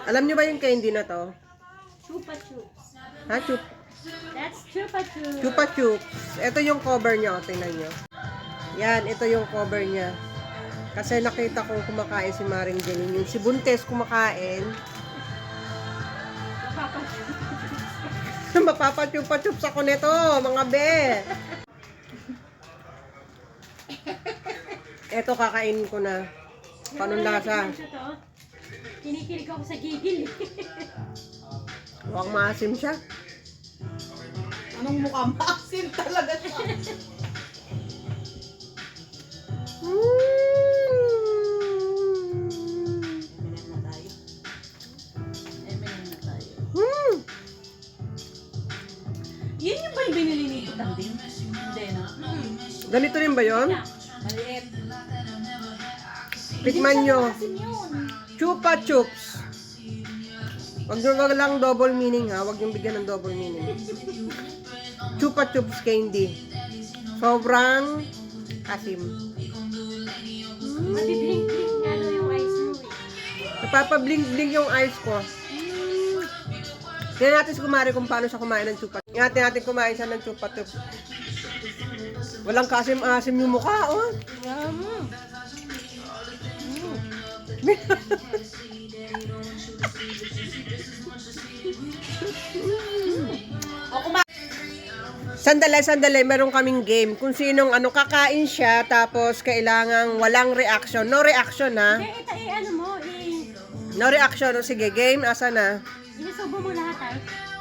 Alam nyo ba yung candy na to? Chupa Chups. Ha? That's Chupa Chups. Chupa Chups. Ito yung cover niya. O, tingnan nyo. Yan, ito yung cover niya. Kasi nakita ko kumakain si Maring Janine. Yung si Buntes kumakain. Mapapachupa-chups ako nito, mga be. Ito kakainin ko na. Paano lasa? Kinikilig ako sa gigil. Huwag maasim siya. Anong mukha? Maasim talaga siya. Yun yung ba yung binili ni Tanding? Hindi na. Ganito rin ba yun? Maliit. Tikman nyo. Asim yun. Chupa Chups. Wag lang double meaning ha. Wag yung bigyan ng double meaning. Chupa Chups candy. Sobrang asim. Mabibling-bling nga daw yung ice mo eh. Napapabling-bling yung eyes ko. Tingnan natin si Kumari kung paano siya kumain ng chupa. Tingnan natin kumain siya ng chupa chups. Walang kasim-asim yung mukha, oh. Sandali, meron kaming game. Kung sinong kakain siya, tapos kailangang walang reaction. No reaction, ha? Hindi, ano mo, No reaction. O, sige, game. Asa na? inusubo mo lahat ay.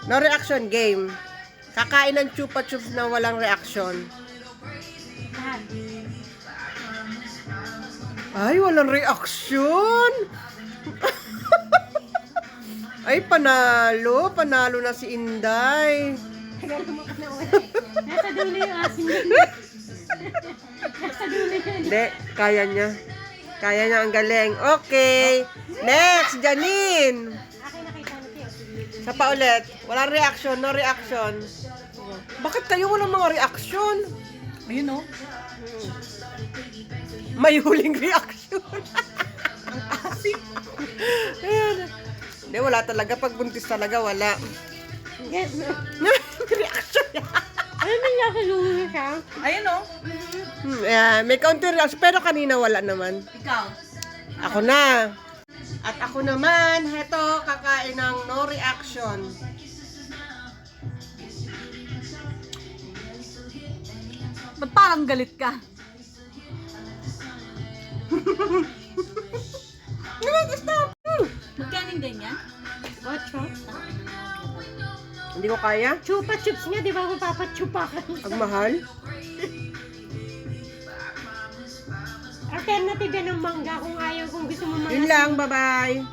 No reaction game. Kakain ng chupa chups na walang reaction. Lahat. Ay, walang reaction. Ay, panalo. Panalo na si Inday. Tagal tumakas na ulit. Nasa dulo yung asim yun. Nasa dulo yun. Hindi, kaya niya. Kaya niya, ang galing. Okay. Next, Janine. Akin nakita mo Tio. Sa pa ulit. Walang reaction, no reaction. Bakit kayo walang mga reaction? Ayun o. May huling reaction. Ayan. Hindi, wala talaga. Pag buntis talaga, wala. Yes, no. Reaction. Ano ba niya sa dulo siya? Ayun o. Ayan, may counter reaction. Pero kanina wala naman. Ikaw. Ako na. At ako naman, heto, kakain ng no reaction. Ba't parang galit ka? Stop! Magkaning ganyan? What, Chop? Hindi ko kaya. Chupa Chups nga, di ba mapapachupa ka? Ang mahal. Alternative yan ng mangga kung ayaw, kung gusto mo mga Yun lang, bye-bye.